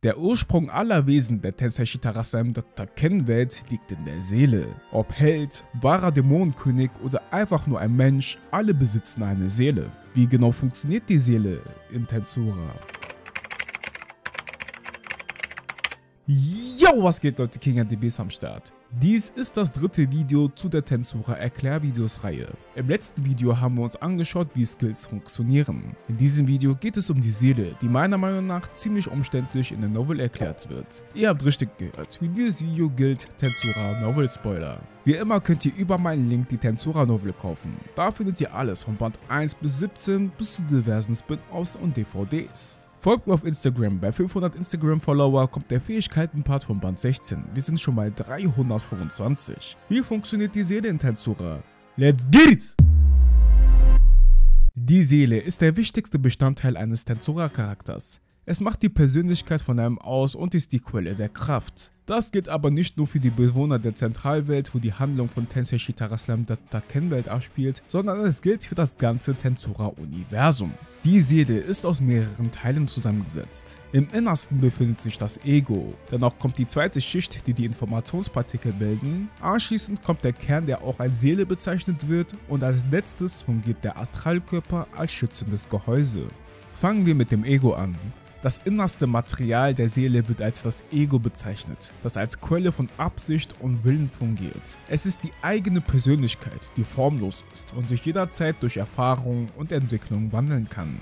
Der Ursprung aller Wesen der Tensei Shitarasen der Taken-Welt liegt in der Seele. Ob Held, wahrer Dämonenkönig oder einfach nur ein Mensch, alle besitzen eine Seele. Wie genau funktioniert die Seele in Tensura? Yo, was geht Leute, KingaDB am Start. Dies ist das dritte Video zu der Tensura Erklärvideos-Reihe. Im letzten Video haben wir uns angeschaut, wie Skills funktionieren. In diesem Video geht es um die Seele, die meiner Meinung nach ziemlich umständlich in der Novel erklärt wird. Ihr habt richtig gehört, für dieses Video gilt Tensura Novel Spoiler. Wie immer könnt ihr über meinen Link die Tensura Novel kaufen. Da findet ihr alles von Band 1 bis 17 bis zu diversen Spin-offs und DVDs. Folgt mir auf Instagram, bei 500 Instagram-Follower kommt der Fähigkeiten-Part von Band 16. Wir sind schon bei 325. Wie funktioniert die Seele in Tensura? Let's get it! Die Seele ist der wichtigste Bestandteil eines Tensura-Charakters. Es macht die Persönlichkeit von einem aus und ist die Quelle der Kraft. Das gilt aber nicht nur für die Bewohner der Zentralwelt, wo die Handlung von Tensei Shitarasen der Taken-Welt abspielt, sondern es gilt für das ganze Tensura-Universum. Die Seele ist aus mehreren Teilen zusammengesetzt. Im Innersten befindet sich das Ego, danach kommt die zweite Schicht, die die Informationspartikel bilden, anschließend kommt der Kern, der auch als Seele bezeichnet wird, und als letztes fungiert der Astralkörper als schützendes Gehäuse. Fangen wir mit dem Ego an. Das innerste Material der Seele wird als das Ego bezeichnet, das als Quelle von Absicht und Willen fungiert. Es ist die eigene Persönlichkeit, die formlos ist und sich jederzeit durch Erfahrung und Entwicklung wandeln kann.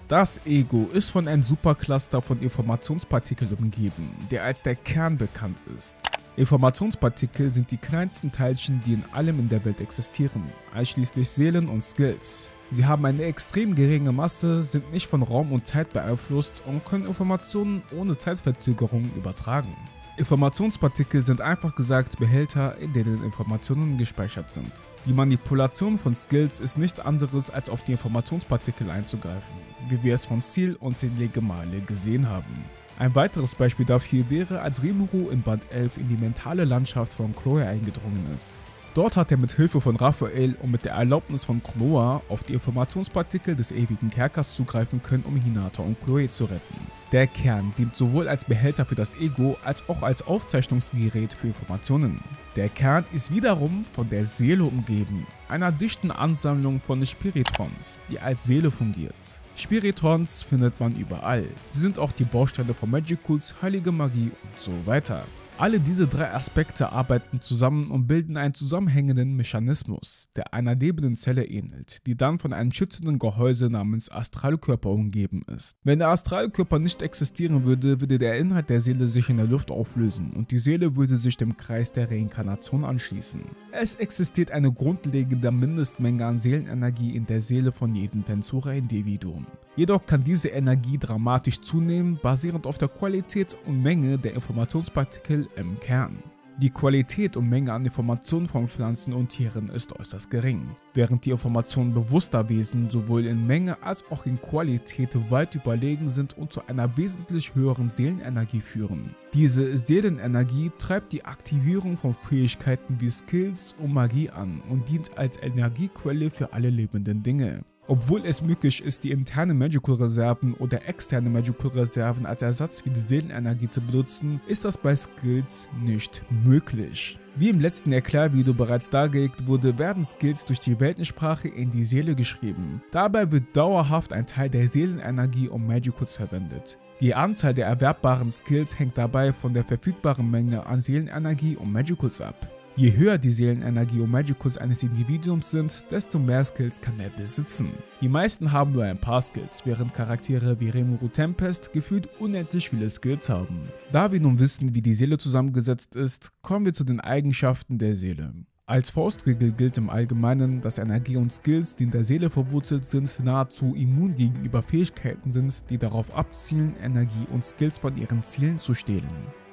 Das Ego ist von einem Supercluster von Informationspartikeln umgeben, der als der Kern bekannt ist. Informationspartikel sind die kleinsten Teilchen, die in allem in der Welt existieren, einschließlich Seelen und Skills. Sie haben eine extrem geringe Masse, sind nicht von Raum und Zeit beeinflusst und können Informationen ohne Zeitverzögerung übertragen. Informationspartikel sind einfach gesagt Behälter, in denen Informationen gespeichert sind. Die Manipulation von Skills ist nichts anderes, als auf die Informationspartikel einzugreifen, wie wir es von Seal unzählige Male gesehen haben. Ein weiteres Beispiel dafür wäre, als Rimuru in Band 11 in die mentale Landschaft von Chloe eingedrungen ist. Dort hat er mit Hilfe von Raphael und mit der Erlaubnis von Konoha auf die Informationspartikel des ewigen Kerkers zugreifen können, um Hinata und Chloe zu retten. Der Kern dient sowohl als Behälter für das Ego, als auch als Aufzeichnungsgerät für Informationen. Der Kern ist wiederum von der Seele umgeben, einer dichten Ansammlung von Spiritrons, die als Seele fungiert. Spiritrons findet man überall. Sie sind auch die Bausteine von Magicals, heilige Magie und so weiter. Alle diese drei Aspekte arbeiten zusammen und bilden einen zusammenhängenden Mechanismus, der einer lebenden Zelle ähnelt, die dann von einem schützenden Gehäuse namens Astralkörper umgeben ist. Wenn der Astralkörper nicht existieren würde, würde der Inhalt der Seele sich in der Luft auflösen und die Seele würde sich dem Kreis der Reinkarnation anschließen. Es existiert eine grundlegende Mindestmenge an Seelenenergie in der Seele von jedem Tensura-Individuum. Jedoch kann diese Energie dramatisch zunehmen, basierend auf der Qualität und Menge der Informationspartikel im Kern. Die Qualität und Menge an Informationen von Pflanzen und Tieren ist äußerst gering, während die Informationen bewusster Wesen sowohl in Menge als auch in Qualität weit überlegen sind und zu einer wesentlich höheren Seelenenergie führen. Diese Seelenenergie treibt die Aktivierung von Fähigkeiten wie Skills und Magie an und dient als Energiequelle für alle lebenden Dinge. Obwohl es möglich ist, die internen Magical-Reserven oder externe Magical-Reserven als Ersatz für die Seelenenergie zu benutzen, ist das bei Skills nicht möglich. Wie im letzten Erklärvideo bereits dargelegt wurde, werden Skills durch die Weltensprache in die Seele geschrieben. Dabei wird dauerhaft ein Teil der Seelenenergie und Magicals verwendet. Die Anzahl der erwerbbaren Skills hängt dabei von der verfügbaren Menge an Seelenenergie und Magicals ab. Je höher die Seelenenergie und Magicals eines Individuums sind, desto mehr Skills kann er besitzen. Die meisten haben nur ein paar Skills, während Charaktere wie Rimuru Tempest gefühlt unendlich viele Skills haben. Da wir nun wissen, wie die Seele zusammengesetzt ist, kommen wir zu den Eigenschaften der Seele. Als Faustregel gilt im Allgemeinen, dass Energie und Skills, die in der Seele verwurzelt sind, nahezu immun gegenüber Fähigkeiten sind, die darauf abzielen, Energie und Skills von ihren Zielen zu stehlen.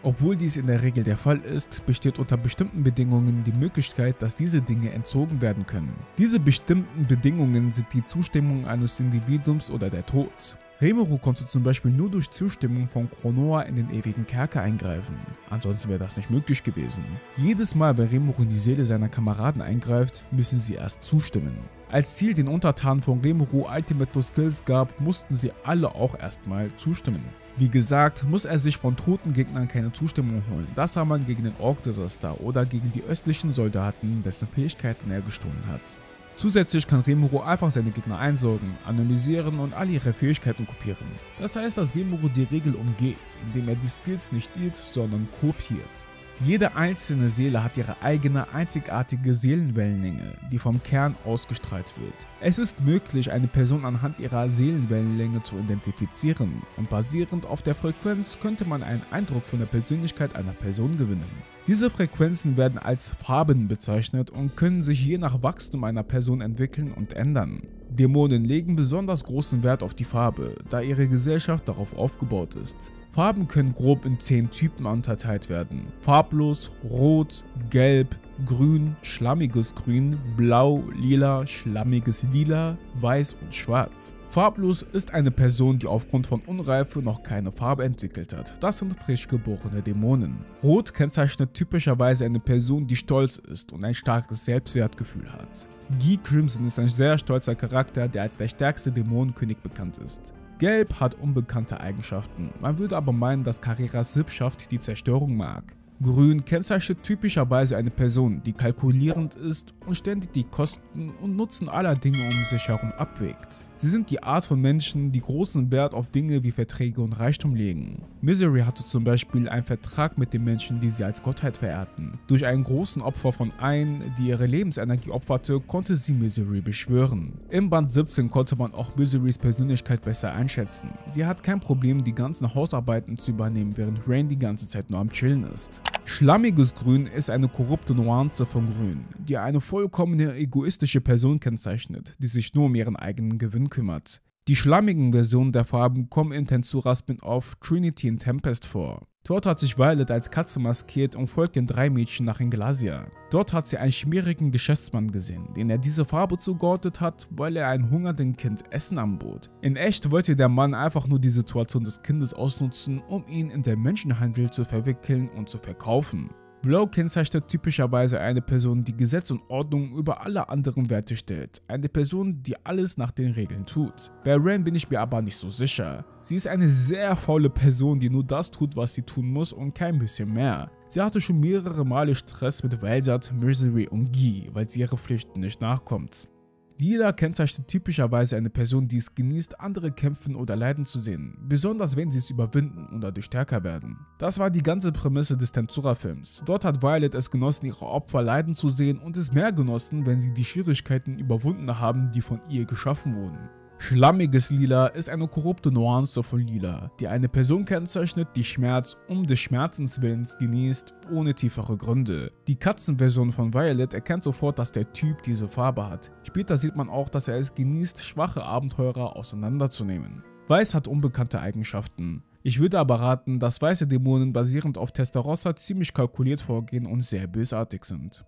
Obwohl dies in der Regel der Fall ist, besteht unter bestimmten Bedingungen die Möglichkeit, dass diese Dinge entzogen werden können. Diese bestimmten Bedingungen sind die Zustimmung eines Individuums oder der Tod. Rimuru konnte zum Beispiel nur durch Zustimmung von Konoha in den ewigen Kerker eingreifen, ansonsten wäre das nicht möglich gewesen. Jedes Mal, wenn Rimuru in die Seele seiner Kameraden eingreift, müssen sie erst zustimmen. Als Ziel den Untertanen von Rimuru Ultimate Skills gab, mussten sie alle auch erstmal zustimmen. Wie gesagt, muss er sich von toten Gegnern keine Zustimmung holen, das sah man gegen den Orc Disaster oder gegen die östlichen Soldaten, dessen Fähigkeiten er gestohlen hat. Zusätzlich kann Rimuru einfach seine Gegner einsaugen, analysieren und alle ihre Fähigkeiten kopieren. Das heißt, dass Rimuru die Regel umgeht, indem er die Skills nicht stiehlt, sondern kopiert. Jede einzelne Seele hat ihre eigene einzigartige Seelenwellenlänge, die vom Kern ausgestrahlt wird. Es ist möglich, eine Person anhand ihrer Seelenwellenlänge zu identifizieren und basierend auf der Frequenz könnte man einen Eindruck von der Persönlichkeit einer Person gewinnen. Diese Frequenzen werden als Farben bezeichnet und können sich je nach Wachstum einer Person entwickeln und ändern. Dämonen legen besonders großen Wert auf die Farbe, da ihre Gesellschaft darauf aufgebaut ist. Farben können grob in 10 Typen unterteilt werden: farblos, rot, gelb, grün, schlammiges Grün, blau, lila, schlammiges Lila, weiß und schwarz. Farblos ist eine Person, die aufgrund von Unreife noch keine Farbe entwickelt hat. Das sind frisch geborene Dämonen. Rot kennzeichnet typischerweise eine Person, die stolz ist und ein starkes Selbstwertgefühl hat. Guy Crimson ist ein sehr stolzer Charakter, der als der stärkste Dämonenkönig bekannt ist. Gelb hat unbekannte Eigenschaften, man würde aber meinen, dass Carreras Sippschaft die Zerstörung mag. Grün kennzeichnet typischerweise eine Person, die kalkulierend ist und ständig die Kosten und Nutzen aller Dinge um sich herum abwägt. Sie sind die Art von Menschen, die großen Wert auf Dinge wie Verträge und Reichtum legen. Misery hatte zum Beispiel einen Vertrag mit den Menschen, die sie als Gottheit verehrten. Durch einen großen Opfer von Ein, die ihre Lebensenergie opferte, konnte sie Misery beschwören. Im Band 17 konnte man auch Miserys Persönlichkeit besser einschätzen. Sie hat kein Problem, die ganzen Hausarbeiten zu übernehmen, während Rain die ganze Zeit nur am Chillen ist. Schlammiges Grün ist eine korrupte Nuance von Grün, die eine vollkommene egoistische Person kennzeichnet, die sich nur um ihren eigenen Gewinn kümmert. Die schlammigen Versionen der Farben kommen in Tensura Spin-off Trinity in Tempest vor. Dort hat sich Violet als Katze maskiert und folgt den 3 Mädchen nach Inglasia. Dort hat sie einen schmierigen Geschäftsmann gesehen, den er diese Farbe zugeordnet hat, weil er einem hungernden Kind Essen anbot. In echt wollte der Mann einfach nur die Situation des Kindes ausnutzen, um ihn in den Menschenhandel zu verwickeln und zu verkaufen. Blau kennzeichnet typischerweise eine Person, die Gesetz und Ordnung über alle anderen Werte stellt. Eine Person, die alles nach den Regeln tut. Bei Ren bin ich mir aber nicht so sicher. Sie ist eine sehr faule Person, die nur das tut, was sie tun muss und kein bisschen mehr. Sie hatte schon mehrere Male Stress mit Velsat, Misery und Guy, weil sie ihre Pflichten nicht nachkommt. Lila kennzeichnet typischerweise eine Person, die es genießt, andere kämpfen oder leiden zu sehen, besonders wenn sie es überwinden und dadurch stärker werden. Das war die ganze Prämisse des Tensura-Films. Dort hat Violet es genossen, ihre Opfer leiden zu sehen und es mehr genossen, wenn sie die Schwierigkeiten überwunden haben, die von ihr geschaffen wurden. Schlammiges Lila ist eine korrupte Nuance von Lila, die eine Person kennzeichnet, die Schmerz um des Schmerzens Willens genießt, ohne tiefere Gründe. Die Katzenversion von Violet erkennt sofort, dass der Typ diese Farbe hat. Später sieht man auch, dass er es genießt, schwache Abenteurer auseinanderzunehmen. Weiß hat unbekannte Eigenschaften. Ich würde aber raten, dass weiße Dämonen basierend auf Testarossa ziemlich kalkuliert vorgehen und sehr bösartig sind.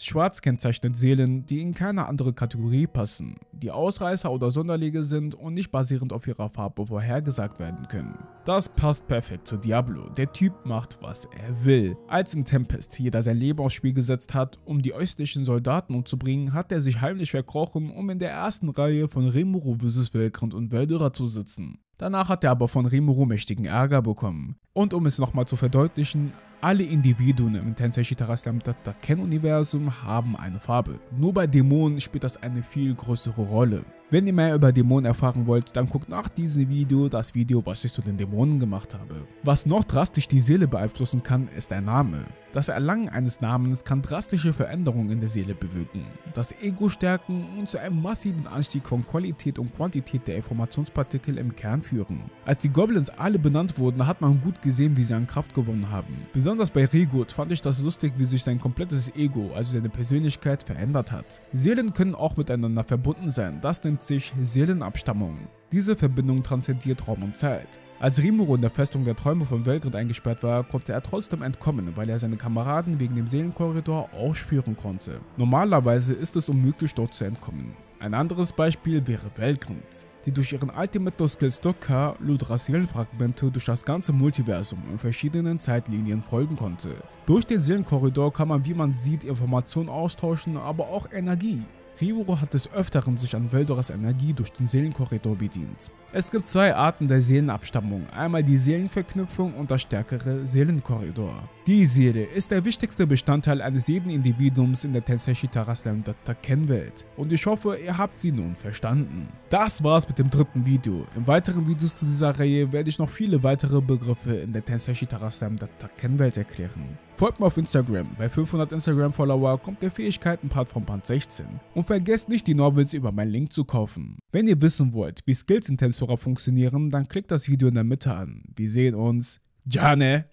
Schwarz kennzeichnet Seelen, die in keine andere Kategorie passen, die Ausreißer oder Sonderlinge sind und nicht basierend auf ihrer Farbe vorhergesagt werden können. Das passt perfekt zu Diablo, der Typ macht, was er will. Als in Tempest jeder sein Leben aufs Spiel gesetzt hat, um die östlichen Soldaten umzubringen, hat er sich heimlich verkrochen, um in der ersten Reihe von Rimuru vs. Velkrant und Veldora zu sitzen. Danach hat er aber von Rimuru mächtigen Ärger bekommen. Und um es nochmal zu verdeutlichen, alle Individuen im Tensei Shitara-Slam Ken-Universum haben eine Farbe. Nur bei Dämonen spielt das eine viel größere Rolle. Wenn ihr mehr über Dämonen erfahren wollt, dann guckt nach diesem Video das Video, was ich zu den Dämonen gemacht habe. Was noch drastisch die Seele beeinflussen kann, ist der Name. Das Erlangen eines Namens kann drastische Veränderungen in der Seele bewirken, das Ego stärken und zu einem massiven Anstieg von Qualität und Quantität der Informationspartikel im Kern führen. Als die Goblins alle benannt wurden, hat man gut gesehen, wie sie an Kraft gewonnen haben. Besonders bei Rigot fand ich das lustig, wie sich sein komplettes Ego, also seine Persönlichkeit, verändert hat. Seelen können auch miteinander verbunden sein, das nennt sich Seelenabstammung. Diese Verbindung transzendiert Raum und Zeit. Als Rimuru in der Festung der Träume von Veltrit eingesperrt war, konnte er trotzdem entkommen, weil er seine Kameraden wegen dem Seelenkorridor auch spüren konnte. Normalerweise ist es unmöglich, dort zu entkommen. Ein anderes Beispiel wäre Veltrit, die durch ihren Ultimate Skill Stocker Ludras Seelenfragmente durch das ganze Multiversum in verschiedenen Zeitlinien folgen konnte. Durch den Seelenkorridor kann man, wie man sieht, Informationen austauschen, aber auch Energie. Rimuru hat des Öfteren sich an Veldoras Energie durch den Seelenkorridor bedient. Es gibt zwei Arten der Seelenabstammung, einmal die Seelenverknüpfung und das stärkere Seelenkorridor. Die Seele ist der wichtigste Bestandteil eines jeden Individuums in der Tensei Shitara Slam Kennwelt und ich hoffe, ihr habt sie nun verstanden. Das war's mit dem dritten Video. In weiteren Videos zu dieser Reihe werde ich noch viele weitere Begriffe in der Tensei Shitara Slam Kennwelt erklären. Folgt mir auf Instagram, bei 500 Instagram-Follower kommt der Fähigkeiten-Part von Band 16. Und vergesst nicht, die Novels über meinen Link zu kaufen. Wenn ihr wissen wollt, wie Skills in Tensura funktionieren, dann klickt das Video in der Mitte an. Wir sehen uns. Jane!